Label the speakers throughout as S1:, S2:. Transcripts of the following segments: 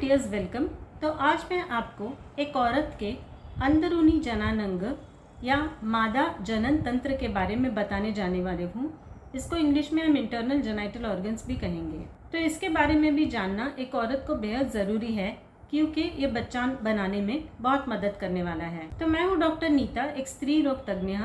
S1: Dears welcome. तो आज मैं आपको एक औरत के अंदरूनी जनानंग या मादा जनन तंत्र के बारे में बताने जाने वाले हूँ। इसको इंग्लिश में हम इंटरनल जेनिटल ऑर्गन्स भी कहेंगे। तो इसके बारे में भी जानना एक औरत को बेहद ज़रूरी है क्योंकि ये बच्चा बनाने में बहुत मदद करने वाला है। तो मैं हूँ डॉक्टर नीता, एक स्त्री रोग तज्ञ,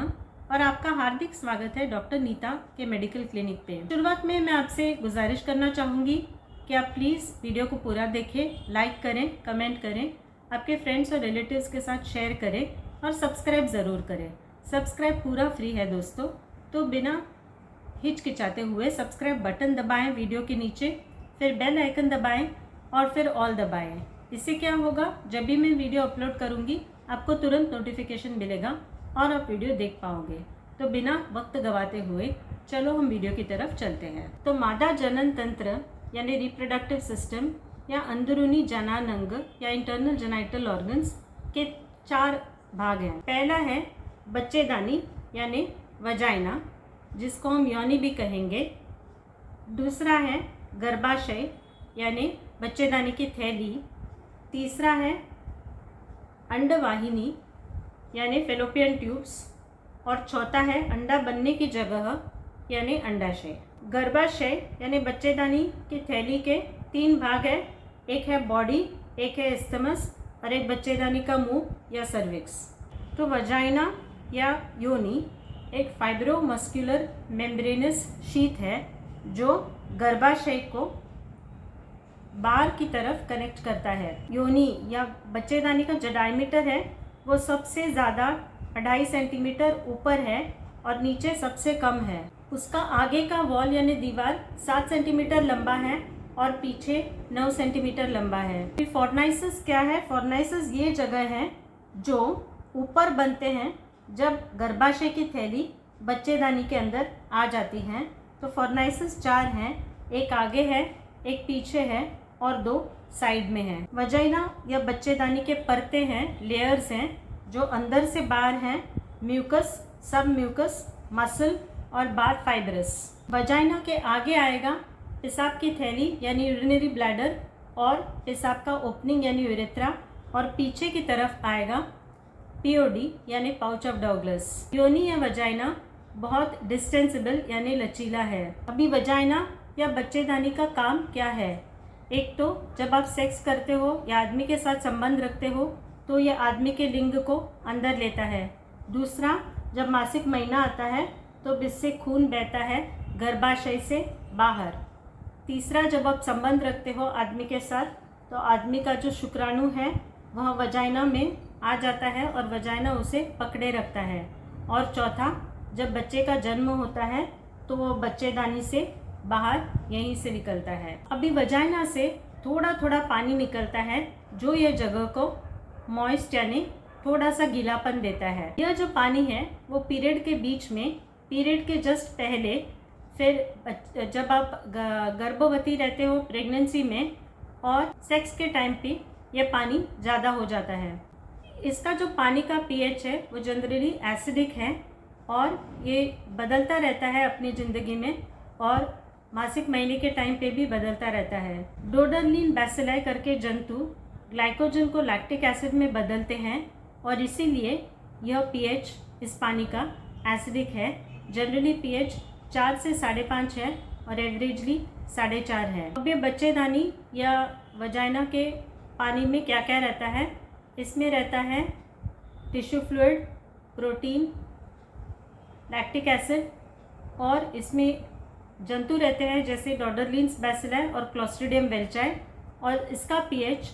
S1: और आपका हार्दिक स्वागत है डॉक्टर नीता के मेडिकल क्लिनिक पे। शुरुआत में मैं आपसे गुजारिश करना चाहूँगी कि आप प्लीज़ वीडियो को पूरा देखें, लाइक करें, कमेंट करें, आपके फ्रेंड्स और रिलेटिव्स के साथ शेयर करें और सब्सक्राइब ज़रूर करें। सब्सक्राइब पूरा फ्री है दोस्तों, तो बिना हिचकिचाते हुए सब्सक्राइब बटन दबाएं वीडियो के नीचे, फिर बेल आइकन दबाएं और फिर ऑल दबाएं। इससे क्या होगा, जब भी मैं वीडियो अपलोड करूंगी आपको तुरंत नोटिफिकेशन मिलेगा और आप वीडियो देख पाओगे। तो बिना वक्त गवाते हुए चलो हम वीडियो की तरफ चलते हैं। तो मादा जनन तंत्र यानी रिप्रोडक्टिव सिस्टम या अंदरूनी जनानंग या इंटरनल जेनिटल ऑर्गन्स के 4 भाग हैं। पहला है बच्चेदानी यानी वजाइना, जिसको हम योनि भी कहेंगे। दूसरा है गर्भाशय यानी बच्चेदानी की थैली। तीसरा है अंडवाहिनी यानी फेलोपियन ट्यूब्स। और चौथा है अंडा बनने की जगह यानी अंडाशय। गर्भाशय यानी बच्चेदानी की थैली के 3 भाग है। एक है बॉडी, एक है स्टमस और एक बच्चेदानी का मुंह या सर्विक्स। तो वजाइना या योनि एक फाइब्रोमस्कुलर मेम्ब्रेनस शीथ है जो गर्भाशय को बाहर की तरफ कनेक्ट करता है। योनि या बच्चेदानी का जो डायमीटर है वो सबसे ज़्यादा 2.5 सेंटीमीटर ऊपर है और नीचे सबसे कम है। उसका आगे का वॉल यानी दीवार 7 सेंटीमीटर लंबा है और पीछे 9 सेंटीमीटर लंबा है। फिर फोर्नाइसिस क्या है? फोर्नाइसिस ये जगह है जो ऊपर बनते हैं जब गर्भाशय की थैली बच्चेदानी के अंदर आ जाती हैं। तो फोर्नाइसिस 4 हैं, एक आगे है, एक पीछे है और 2 साइड में है। वजाइना या बच्चेदानी के परते हैं, लेयर्स हैं जो अंदर से बाहर हैं। म्यूकस, सब म्यूकस, मसल और बार फाइब्रस। वजाइना के आगे आएगा पेशाब की थैली यानी यूरिनरी ब्लैडर और पेशाब का ओपनिंग यानी यूरेथ्रा, और पीछे की तरफ आएगा पीओडी यानी पाउच ऑफ डॉगलस। योनि या वजाइना बहुत डिस्टेंसिबल यानी लचीला है। अभी वजाइना या बच्चेदानी का काम क्या है? एक तो जब आप सेक्स करते हो या आदमी के साथ संबंध रखते हो तो यह आदमी के लिंग को अंदर लेता है। दूसरा, जब मासिक महीना आता है तो इससे खून बहता है गर्भाशय से बाहर। तीसरा, जब आप संबंध रखते हो आदमी के साथ तो आदमी का जो शुक्राणु है वह वजाइना में आ जाता है और वजाइना उसे पकड़े रखता है। और चौथा, जब बच्चे का जन्म होता है तो वो बच्चेदानी से बाहर यहीं से निकलता है। अभी वजाइना से थोड़ा थोड़ा पानी निकलता है जो ये जगह को मॉइस्ट यानी थोड़ा सा गीलापन देता है। यह जो पानी है वो पीरियड के बीच में, पीरियड के जस्ट पहले, फिर जब आप गर्भवती रहते हो प्रेगनेंसी में, और सेक्स के टाइम पे यह पानी ज़्यादा हो जाता है। इसका जो पानी का पीएच है वो जनरली एसिडिक है और ये बदलता रहता है अपनी ज़िंदगी में, और मासिक महीने के टाइम पे भी बदलता रहता है। डोडरलिन बैसिलाई करके जंतु ग्लाइकोजन को लैक्टिक एसिड में बदलते हैं और इसीलिए यह पीएच इस पानी का एसिडिक है। जनरली पीएच 4 से 5.5 है और एवरेजली 4.5 है। अब ये बच्चेदानी या वजाइना के पानी में क्या क्या रहता है? इसमें रहता है tissue fluid, protein, lactic acid, और इसमें जंतु रहते हैं जैसे डॉडरलिन्स बैसिलाई और क्लोस्ट्रिडियम वेल्चाई, और इसका पीएच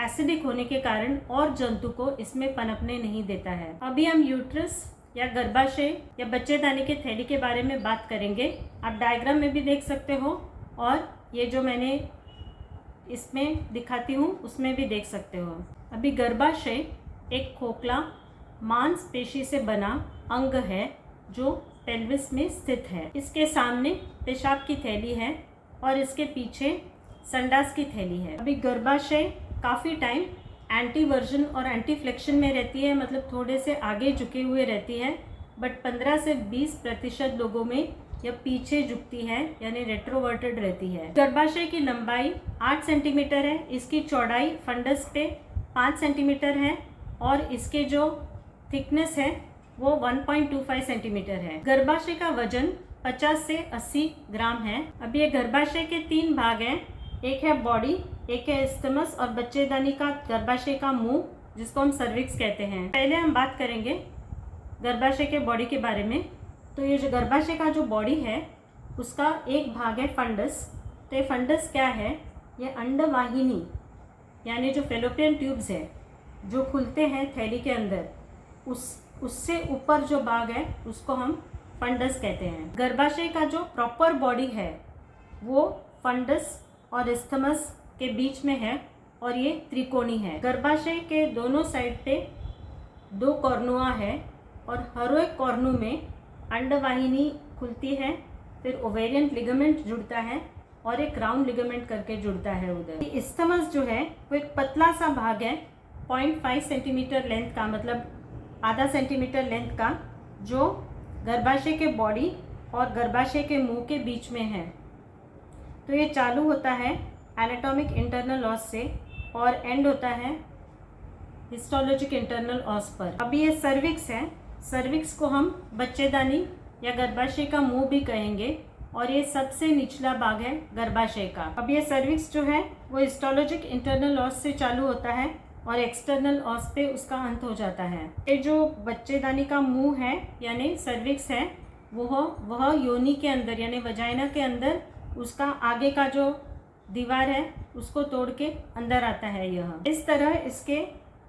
S1: एसिडिक होने के कारण और जंतु को इसमें पनपने नहीं देता है। अभी हम यूट्रस या गर्भाशय या बच्चेदानी के थैली के बारे में बात करेंगे। आप डायग्राम में भी देख सकते हो और ये जो मैंने इसमें दिखाती हूँ उसमें भी देख सकते हो। अभी गर्भाशय एक खोखला मांसपेशी से बना अंग है जो पेल्विस में स्थित है। इसके सामने पेशाब की थैली है और इसके पीछे संडास की थैली है। अभी गर्भाशय काफ़ी टाइम एंटीवर्जन और एंटीफ्लेक्शन में रहती है, मतलब थोड़े से आगे झुके हुए रहती है, बट 15 से 20% लोगों में यह पीछे झुकती है यानी रेट्रोवर्टेड रहती है। गर्भाशय की लंबाई 8 सेंटीमीटर है, इसकी चौड़ाई फंडस पे 5 सेंटीमीटर है और इसके जो थिकनेस है वो 1.25 सेंटीमीटर है। गर्भाशय का वजन 50 से 80 ग्राम है। अब ये गर्भाशय के 3 भाग हैं, एक है बॉडी, एक है स्टमस और बच्चेदानी का गर्भाशय का मुंह जिसको हम सर्विक्स कहते हैं। पहले हम बात करेंगे गर्भाशय के बॉडी के बारे में। तो ये जो गर्भाशय का जो बॉडी है उसका एक भाग है फंडस। तो ये फंडस क्या है? ये अंडवाहिनी यानी जो फेलोपियन ट्यूब्स है जो खुलते हैं थैली के अंदर, उससे ऊपर जो भाग है उसको हम फंडस कहते हैं। गर्भाशय का जो प्रॉपर बॉडी है वो फंडस और स्थमस के बीच में है और ये त्रिकोणी है। गर्भाशय के दोनों साइड पे 2 कॉर्नुआ है और हर एक कॉर्नू में अंडवाहिनी खुलती है, फिर ओवेरियन लिगामेंट जुड़ता है और एक राउंड लिगामेंट करके जुड़ता है उधर। स्थमस जो है वो एक पतला सा भाग है 0.5 सेंटीमीटर लेंथ का, मतलब आधा सेंटीमीटर लेंथ का, जो गर्भाशय के बॉडी और गर्भाशय के मुंह के बीच में है। तो ये चालू होता है एनाटॉमिक इंटरनल ऑस से और एंड होता है हिस्टोलॉजिक इंटरनल ऑस पर। अब ये सर्विक्स है। सर्विक्स को हम बच्चेदानी या गर्भाशय का मुंह भी कहेंगे और ये सबसे निचला भाग है गर्भाशय का। अब ये सर्विक्स जो है वो हिस्टोलॉजिक इंटरनल ऑस से चालू होता है और एक्सटर्नल ऑस पे उसका अंत हो जाता है। ये जो बच्चेदानी का मुंह है यानी सर्विक्स है वह योनि के अंदर यानी वजाइना के अंदर उसका आगे का जो दीवार है उसको तोड़ के अंदर आता है। यह इस तरह इसके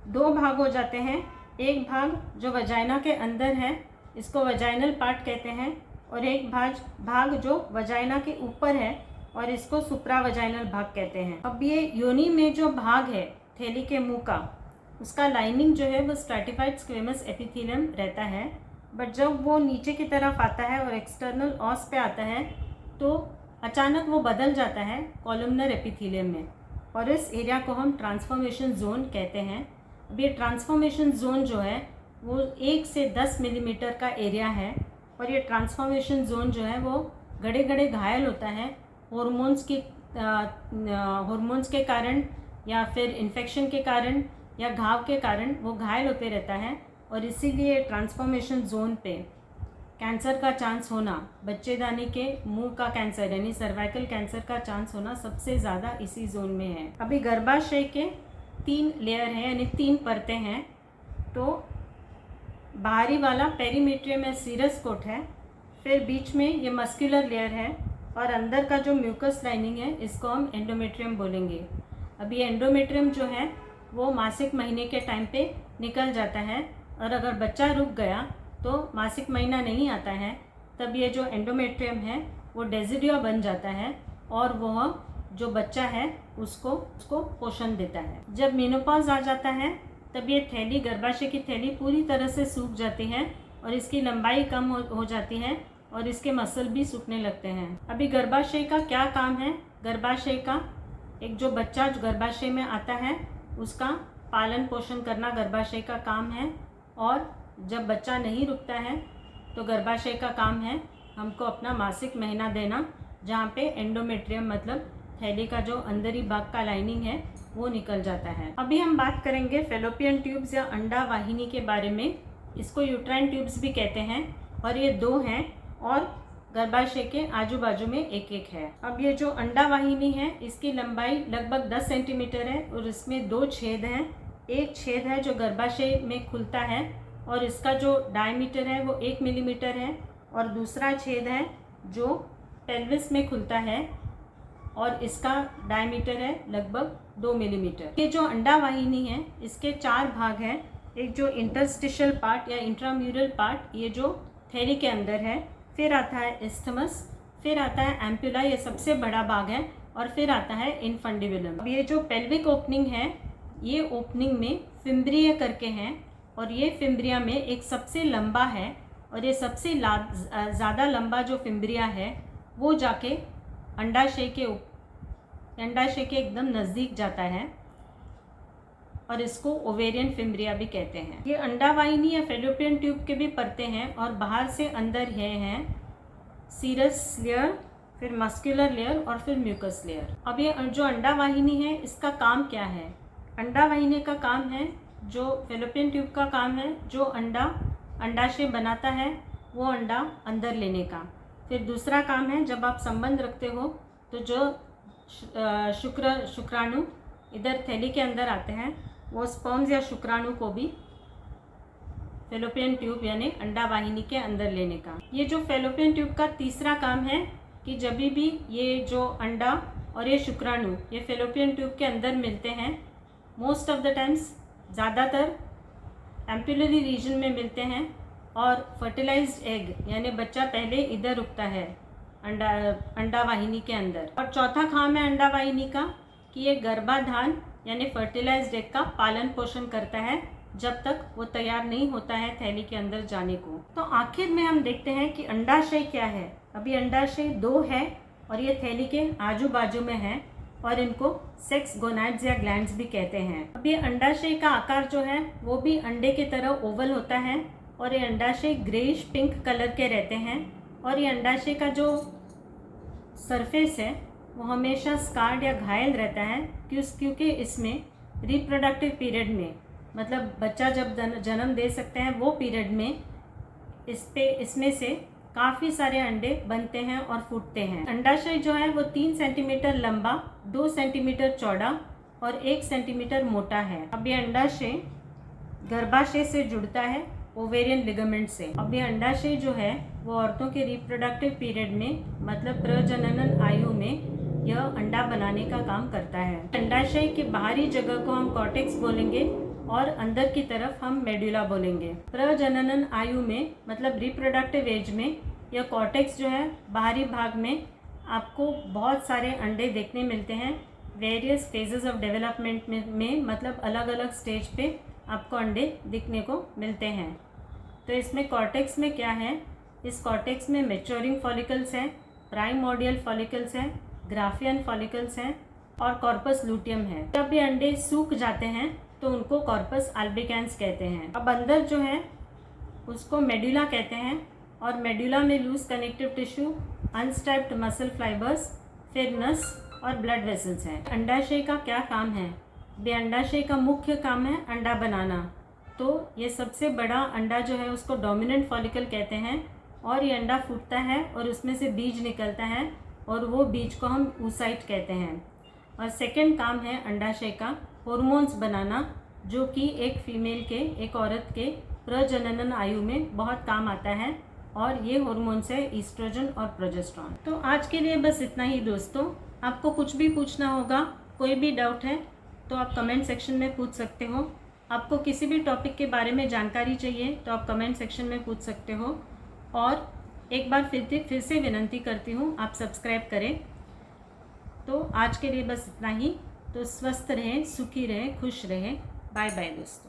S1: 2 भाग हो जाते हैं। एक भाग जो वजाइना के अंदर है इसको वजाइनल पार्ट कहते हैं और एक भाग जो वजाइना के ऊपर है और इसको सुप्रा वजाइनल भाग कहते हैं। अब ये योनि में जो भाग है थैली के मुंह का, उसका लाइनिंग जो है वो स्ट्रैटिफाइड स्क्वेमस एपिथेलियम रहता है, बट जब वो नीचे की तरफ आता है और एक्सटर्नल ऑस पे आता है तो अचानक वो बदल जाता है कॉलमनर एपिथेलियम में और इस एरिया को हम ट्रांसफॉर्मेशन जोन कहते हैं। अब ये ट्रांसफॉर्मेशन जोन जो है वो 1 से 10 मिलीमीटर का एरिया है और ये ट्रांसफॉर्मेशन जोन जो है वो घड़े घड़े घायल होता है हॉर्मोन्स के कारण या फिर इन्फेक्शन के कारण या घाव के कारण वो घायल होते रहता है और इसीलिए ट्रांसफॉर्मेशन जोन पे कैंसर का चांस होना, बच्चेदानी के मुंह का कैंसर यानी सर्वाइकल कैंसर का चांस होना सबसे ज़्यादा इसी जोन में है। अभी गर्भाशय के 3 लेयर हैं यानी 3 परतें हैं। तो बाहरी वाला पेरीमीट्रियम या सीरस कोट है, फिर बीच में ये मस्कुलर लेयर है और अंदर का जो म्यूकस लाइनिंग है इसको हम एंडोमेट्रियम बोलेंगे। अब ये एंडोमेट्रियम जो है वो मासिक महीने के टाइम पे निकल जाता है और अगर बच्चा रुक गया तो मासिक महीना नहीं आता है तब ये जो एंडोमेट्रियम है वो डेजिडिया बन जाता है और वह जो बच्चा है उसको पोषण देता है। जब मेनोपॉज आ जाता है तब ये थैली, गर्भाशय की थैली पूरी तरह से सूख जाती है और इसकी लंबाई कम हो जाती है और इसके मसल भी सूखने लगते हैं। अभी गर्भाशय का क्या काम है? गर्भाशय का एक जो बच्चा जो गर्भाशय में आता है उसका पालन पोषण करना गर्भाशय का काम है और जब बच्चा नहीं रुकता है तो गर्भाशय का काम है हमको अपना मासिक महीना देना, जहाँ पे एंडोमेट्रियम मतलब थैली का जो अंदरी भाग का लाइनिंग है वो निकल जाता है। अभी हम बात करेंगे फेलोपियन ट्यूब्स या अंडा वाहिनी के बारे में। इसको यूट्राइन ट्यूब्स भी कहते हैं और ये 2 हैं और गर्भाशय के आजू बाजू में एक है। अब ये जो अंडा वाहिनी है इसकी लंबाई लगभग 10 सेंटीमीटर है और इसमें 2 छेद हैं। एक छेद है जो गर्भाशय में खुलता है और इसका जो डायमीटर है वो 1 मिलीमीटर है और दूसरा छेद है जो पेल्विस में खुलता है और इसका डायमीटर है लगभग 2 मिलीमीटर। ये जो अंडा वाहिनी है इसके 4 भाग हैं। एक जो इंटरस्टिशियल पार्ट या इंट्राम्यूरल पार्ट ये जो थैली के अंदर है, फिर आता है इस्थमस, फिर आता है एम्पुला, ये सबसे बड़ा भाग है, और फिर आता है इनफंडिबुलम। अब ये जो पेल्विक ओपनिंग है ये ओपनिंग में फिम्ब्रिया करके हैं और ये फिम्ब्रिया में एक सबसे लंबा है और ये सबसे ज़्यादा लंबा जो फिम्ब्रिया है वो जाके अंडाशय के एकदम नज़दीक जाता है और इसको ओवेरियन फिम्ब्रिया भी कहते हैं। ये अंडावाहिनी या फेलोपियन ट्यूब के भी परते हैं और बाहर से अंदर ये हैं सीरस लेयर, फिर मस्कुलर लेयर और फिर म्यूकस लेयर। अब ये जो अंडा वाहिनी है इसका काम क्या है? अंडा वाहिनी का काम है, जो फेलोपियन ट्यूब का काम है, जो अंडाशय बनाता है वो अंडा अंदर लेने का। फिर दूसरा काम है, जब आप संबंध रखते हो तो जो शुक्राणु इधर थैली के अंदर आते हैं वो स्पर्म्स या शुक्राणु को भी फेलोपियन ट्यूब यानी अंडा वाहिनी के अंदर लेने का। ये जो फेलोपियन ट्यूब का तीसरा काम है कि जब भी ये जो अंडा और ये शुक्राणु ये फेलोपियन ट्यूब के अंदर मिलते हैं, मोस्ट ऑफ द टाइम्स ज़्यादातर एम्पुलरी रीजन में मिलते हैं और फर्टिलाइज्ड एग यानी बच्चा पहले इधर रुकता है अंडा वाहिनी के अंदर। और चौथा काम है अंडा वाहिनी का कि ये गर्भाधान यानी फर्टिलाइज्ड एग का पालन पोषण करता है जब तक वो तैयार नहीं होता है थैली के अंदर जाने को। तो आखिर में हम देखते हैं कि अंडाशय क्या है। अभी अंडाशय 2 है और ये थैली के आजू बाजू में है और इनको सेक्स गोनाड्स या ग्लैंड्स भी कहते हैं। अब ये अंडाशय का आकार जो है वो भी अंडे की तरह ओवल होता है और ये अंडाशय ग्रेइश पिंक कलर के रहते हैं और ये अंडाशय का जो सरफेस है वो हमेशा स्कार्ड या घायल रहता है क्योंकि इसमें रिप्रोडक्टिव पीरियड में, मतलब बच्चा जब जन्म दे सकते हैं वो पीरियड में इसमें से काफ़ी सारे अंडे बनते हैं और फूटते हैं। अंडाशय जो है वो 3 सेंटीमीटर लंबा, 2 सेंटीमीटर चौड़ा और 1 सेंटीमीटर मोटा है। अब ये अंडाशय गर्भाशय से जुड़ता है ओवेरियन लिगामेंट से। अब ये अंडाशय जो है वो औरतों के रिप्रोडक्टिव पीरियड में, मतलब प्रजनन आयु में यह अंडा बनाने का काम करता है। अंडाशय के बाहरी जगह को हम कॉर्टेक्स बोलेंगे और अंदर की तरफ हम मेडुला बोलेंगे। प्रजनन आयु में, मतलब रिप्रोडक्टिव एज में, यह कॉर्टेक्स जो है बाहरी भाग में आपको बहुत सारे अंडे देखने मिलते हैं वेरियस फेजेस ऑफ डेवलपमेंट में, मतलब अलग अलग स्टेज पे आपको अंडे दिखने को मिलते हैं। तो इसमें कॉर्टेक्स में क्या है, इस कॉर्टेक्स में मैच्योरिंग फॉलिकल्स हैं, प्राइमोर्डियल फॉलिकल्स हैं, ग्राफियन फॉलिकल्स हैं और कॉर्पस लूटियम है। जब ये अंडे सूख जाते हैं तो उनको कॉर्पस अल्बिकेंस कहते हैं। अब अंदर जो है उसको मेडुला कहते हैं और मेडुला में loose connective tissue, unstriped muscle fibres, फिर नस और ब्लड वेसल्स हैं। अंडाशय का क्या काम है? अंडाशय का मुख्य काम है अंडा बनाना। तो ये सबसे बड़ा अंडा जो है उसको डोमिनेंट फॉलिकल कहते हैं और ये अंडा फूटता है और उसमें से बीज निकलता है और वो बीज को हम oocyte कहते हैं। और सेकंड काम है अंडाशय का हॉर्मोन्स बनाना, जो कि एक औरत के प्रजनन आयु में बहुत काम आता है और ये हॉर्मोन्स है ईस्ट्रोजन और प्रोजेस्टेरॉन। तो आज के लिए बस इतना ही दोस्तों। आपको कुछ भी पूछना होगा, कोई भी डाउट है तो आप कमेंट सेक्शन में पूछ सकते हो। आपको किसी भी टॉपिक के बारे में जानकारी चाहिए तो आप कमेंट सेक्शन में पूछ सकते हो। और एक बार फिर से विनंती करती हूँ आप सब्सक्राइब करें। तो आज के लिए बस इतना ही। तो स्वस्थ रहें, सुखी रहें, खुश रहें। बाय बाय दोस्तों।